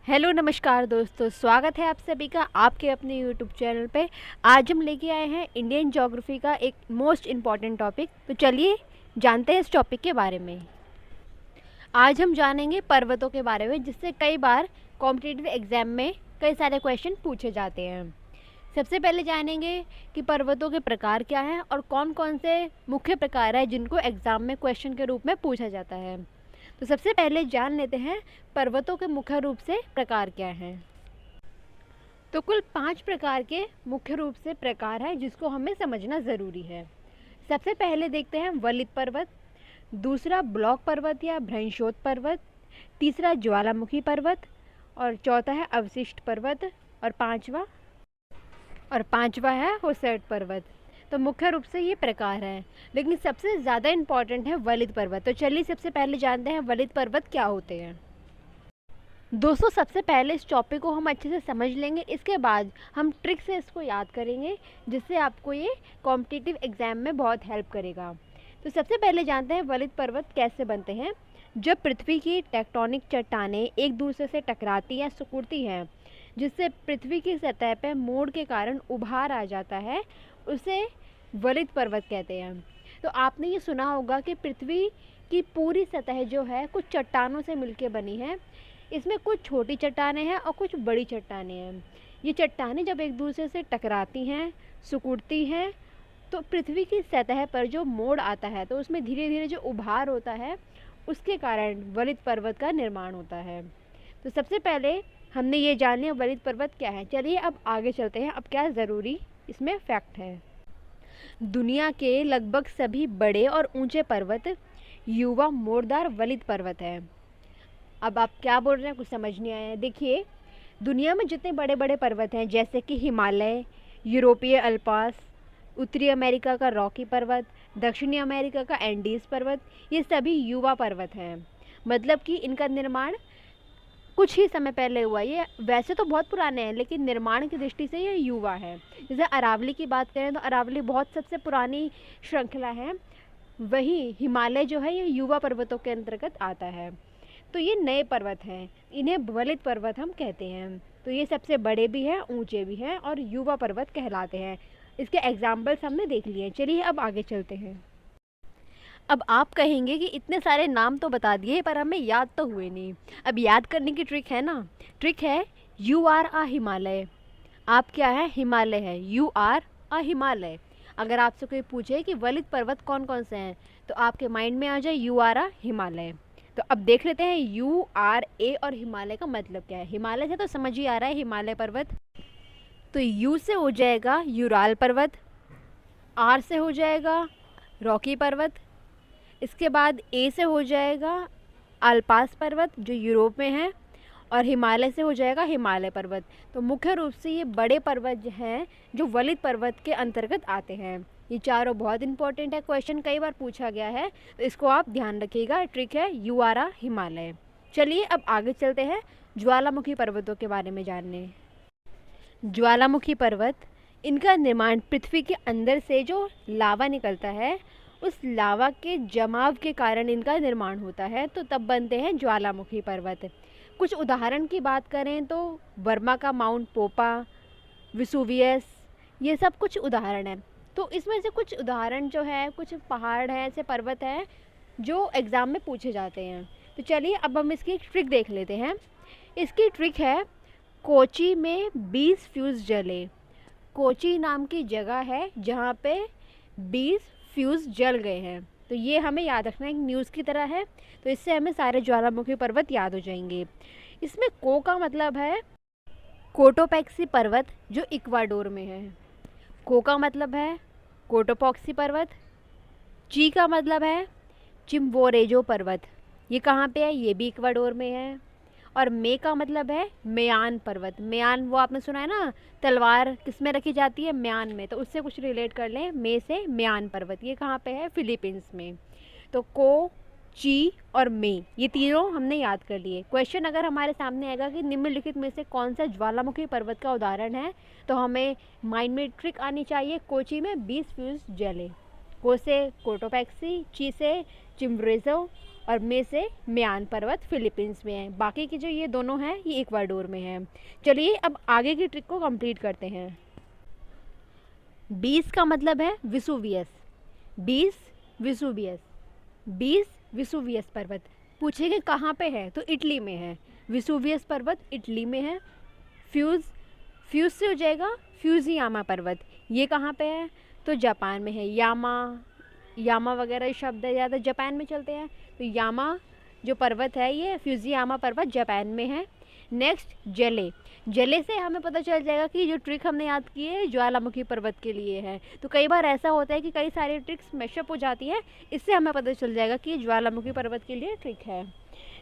Hello नमस्कार दोस्तों, स्वागत है आप सभी का आपके अपने यूट्यूब चैनल पे। आज हम लेके आए हैं इंडियन ज्योग्राफी का एक मोस्ट इम्पॉर्टेंट टॉपिक। तो चलिए जानते हैं इस टॉपिक के बारे में। आज हम जानेंगे पर्वतों के बारे में, जिससे कई बार कॉम्पिटिटिव एग्जाम में कई सारे क्वेश्चन पूछे जाते हैं। सबसे पहले जानेंगे कि पर्वतों के प्रकार क्या हैं और कौन कौन से मुख्य प्रकार हैं जिनको एग्ज़ाम में क्वेश्चन के रूप में पूछा जाता है। तो सबसे पहले जान लेते हैं पर्वतों के मुख्य रूप से प्रकार क्या हैं। तो कुल 5 प्रकार के मुख्य रूप से प्रकार हैं जिसको हमें समझना ज़रूरी है। सबसे पहले देखते हैं वलित पर्वत, दूसरा ब्लॉक पर्वत या भ्रंशोत पर्वत, तीसरा ज्वालामुखी पर्वत और चौथा है अवशिष्ट पर्वत और पांचवा है होसेट पर्वत। तो मुख्य रूप से ये प्रकार हैं, लेकिन सबसे ज़्यादा इम्पॉर्टेंट है वलित पर्वत। तो चलिए सबसे पहले जानते हैं वलित पर्वत क्या होते हैं। दोस्तों सबसे पहले इस टॉपिक को हम अच्छे से समझ लेंगे, इसके बाद हम ट्रिक से इसको याद करेंगे, जिससे आपको ये कॉम्पिटिटिव एग्ज़ाम में बहुत हेल्प करेगा। तो सबसे पहले जानते हैं वलित पर्वत कैसे बनते हैं। जब पृथ्वी की टेक्टोनिक चट्टानें एक दूसरे से टकराती या सिकुड़ती हैं, जिससे पृथ्वी की सतह पर मोड़ के कारण उभार आ जाता है, उसे वलित पर्वत कहते हैं। तो आपने ये सुना होगा कि पृथ्वी की पूरी सतह जो है कुछ चट्टानों से मिलकर बनी है। इसमें कुछ छोटी चट्टानें हैं और कुछ बड़ी चट्टानें हैं। ये चट्टानें जब एक दूसरे से टकराती हैं, सिकुड़ती हैं, तो पृथ्वी की सतह पर जो मोड़ आता है, तो उसमें धीरे धीरे जो उभार होता है, उसके कारण वलित पर्वत का निर्माण होता है। तो सबसे पहले हमने ये जान लिया वलित पर्वत क्या है। चलिए अब आगे चलते हैं। अब क्या ज़रूरी इसमें फैक्ट है। दुनिया के लगभग सभी बड़े और ऊंचे पर्वत युवा मोड़दार वलित पर्वत है। अब आप क्या बोल रहे हैं, कुछ समझ नहीं आया है। देखिए, दुनिया में जितने बड़े बड़े पर्वत हैं, जैसे कि हिमालय, यूरोपीय अल्पास, उत्तरी अमेरिका का रॉकी पर्वत, दक्षिणी अमेरिका का एंडीज पर्वत, ये सभी युवा पर्वत हैं। मतलब कि इनका निर्माण कुछ ही समय पहले हुआ। ये वैसे तो बहुत पुराने हैं, लेकिन निर्माण की दृष्टि से ये युवा है। जैसे अरावली की बात करें तो अरावली बहुत सबसे पुरानी श्रृंखला है, वही हिमालय जो है ये युवा पर्वतों के अंतर्गत आता है। तो ये नए पर्वत हैं, इन्हें वलित पर्वत हम कहते हैं। तो ये सबसे बड़े भी हैं, ऊंचे भी हैं और युवा पर्वत कहलाते हैं। इसके एग्जाम्पल्स हमने देख लिए। चलिए अब आगे चलते हैं। अब आप कहेंगे कि इतने सारे नाम तो बता दिए पर हमें याद तो हुए नहीं। अब याद करने की ट्रिक है ना, ट्रिक है यू आर अ हिमालय। आप क्या है, हिमालय है, यू आर अ हिमालय। अगर आपसे कोई पूछे कि वलित पर्वत कौन कौन से हैं, तो आपके माइंड में आ जाए यू आर अ हिमालय। तो अब देख लेते हैं यू आर ए और हिमालय का मतलब क्या है। हिमालय से तो समझ ही आ रहा है हिमालय पर्वत। तो यू से हो जाएगा यूराल पर्वत, आर से हो जाएगा रॉकी पर्वत, इसके बाद ए से हो जाएगा अल्पास पर्वत जो यूरोप में है, और हिमालय से हो जाएगा हिमालय पर्वत। तो मुख्य रूप से ये बड़े पर्वत हैं जो वलित पर्वत के अंतर्गत आते हैं। ये चारों बहुत इंपॉर्टेंट है, क्वेश्चन कई बार पूछा गया है, तो इसको आप ध्यान रखिएगा। ट्रिक है यू आर अ हिमालय। चलिए अब आगे चलते हैं ज्वालामुखी पर्वतों के बारे में जानने। ज्वालामुखी पर्वत, इनका निर्माण पृथ्वी के अंदर से जो लावा निकलता है, उस लावा के जमाव के कारण इनका निर्माण होता है, तो तब बनते हैं ज्वालामुखी पर्वत। कुछ उदाहरण की बात करें तो बर्मा का माउंट पोपा, विसुवियस, ये सब कुछ उदाहरण हैं। तो इसमें से कुछ उदाहरण जो है, कुछ पहाड़ हैं, ऐसे पर्वत हैं जो एग्ज़ाम में पूछे जाते हैं। तो चलिए अब हम इसकी ट्रिक देख लेते हैं। इसकी ट्रिक है कोची में 20 फ्यूज़ जले। कोची नाम की जगह है जहाँ पे 20 फ्यूज़ जल गए हैं। तो ये हमें याद रखना, एक न्यूज़ की तरह है, तो इससे हमें सारे ज्वालामुखी पर्वत याद हो जाएंगे। इसमें को का मतलब है कोटोपैक्सी पर्वत जो इक्वाडोर में है। को का मतलब है कोटोपॉक्सी पर्वत। ची का मतलब है चिम्बोरेजो पर्वत, ये कहाँ पे है, ये भी इक्वाडोर में है। और मे का मतलब है मेयान पर्वत। मेयान वो आपने सुना है ना, तलवार किस में रखी जाती है, म्यान में, तो उससे कुछ रिलेट कर लें। मे से मेयान पर्वत, ये कहाँ पे है, फिलीपींस में। तो को, ची और मे, ये तीनों हमने याद कर लिए। क्वेश्चन अगर हमारे सामने आएगा कि निम्नलिखित में से कौन सा ज्वालामुखी पर्वत का उदाहरण है, तो हमें माइंड में ट्रिक आनी चाहिए, कोची में 20 फ्यूज जले। को से कोटोपैक्सी, ची से चिम्ब्रेजो और मे से म्यान पर्वत फिलीपींस में है। बाकी के जो ये दोनों हैं ये इक्वाडोर में हैं। चलिए अब आगे की ट्रिक को कंप्लीट करते हैं। 20 का मतलब है विसुवियस, 20 विसुवियस, 20 विसुवियस पर्वत। पूछेंगे कहाँ पे है तो इटली में है। विसुवियस पर्वत इटली में है। फ्यूज से हो जाएगा फ्यूजियामा पर्वत, ये कहाँ पे है तो जापान में है। यामा वगैरह शब्द है ज़्यादा जापान में चलते हैं, तो यामा जो पर्वत है ये फ्यूजियामा पर्वत जापान में है। नेक्स्ट जले से हमें पता चल जाएगा कि जो ट्रिक हमने याद की है ज्वालामुखी पर्वत के लिए है। तो कई बार ऐसा होता है कि कई सारी ट्रिक्स मैशअप हो जाती है, इससे हमें पता चल जाएगा कि ये ज्वालामुखी पर्वत के लिए ट्रिक है।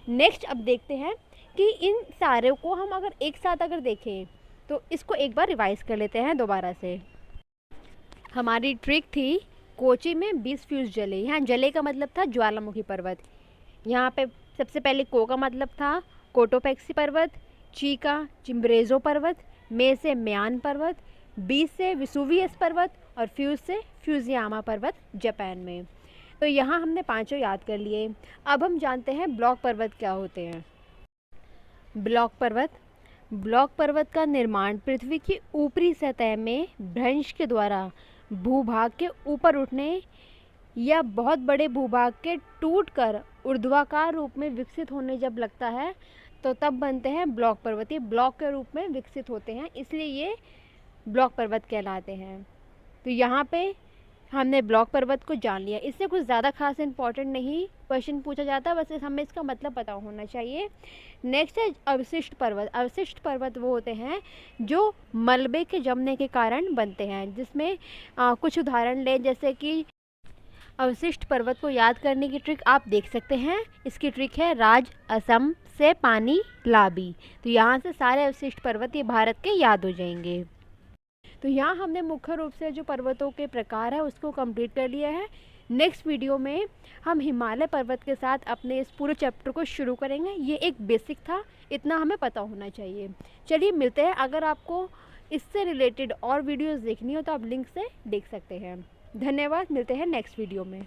नेक्स्ट अब देखते हैं कि इन सारे को हम अगर एक साथ अगर देखें तो इसको एक बार रिवाइज कर लेते हैं दोबारा से। हमारी ट्रिक थी कोची में 20 फ्यूज जले। यहाँ जले का मतलब था ज्वालामुखी पर्वत। यहाँ पे सबसे पहले को का मतलब था कोटोपेक्सी पर्वत, ची का चिम्ब्रेजो पर्वत, मे से म्यान पर्वत, 20 से विसुवियस पर्वत और फ्यूज से फ्यूजियामा पर्वत जापान में। तो यहाँ हमने पांचों याद कर लिए। अब हम जानते हैं ब्लॉक पर्वत क्या होते हैं। ब्लॉक पर्वत का निर्माण पृथ्वी की ऊपरी सतह में भ्रंश के द्वारा भूभाग के ऊपर उठने या बहुत बड़े भूभाग के टूटकर ऊर्ध्वाकार रूप में विकसित होने जब लगता है तो तब बनते हैं ब्लॉक पर्वत। ये ब्लॉक के रूप में विकसित होते हैं, इसलिए ये ब्लॉक पर्वत कहलाते हैं। तो यहाँ पे हमने ब्लॉक पर्वत को जान लिया। इससे कुछ ज़्यादा खास इंपॉर्टेंट नहीं क्वेश्चन पूछा जाता, बस हमें इसका मतलब पता होना चाहिए। नेक्स्ट है अवशिष्ट पर्वत। अवशिष्ट पर्वत वो होते हैं जो मलबे के जमने के कारण बनते हैं, जिसमें कुछ उदाहरण लें, जैसे कि अवशिष्ट पर्वत को याद करने की ट्रिक आप देख सकते हैं। इसकी ट्रिक है राज असम से पानी लाबी। तो यहाँ से सारे अवशिष्ट पर्वत ये भारत के याद हो जाएंगे। तो यहाँ हमने मुख्य रूप से जो पर्वतों के प्रकार है उसको कंप्लीट कर लिया है। नेक्स्ट वीडियो में हम हिमालय पर्वत के साथ अपने इस पूरे चैप्टर को शुरू करेंगे। ये एक बेसिक था, इतना हमें पता होना चाहिए। चलिए मिलते हैं। अगर आपको इससे रिलेटेड और वीडियोस देखनी हो तो आप लिंक से देख सकते हैं। धन्यवाद, मिलते हैं नेक्स्ट वीडियो में।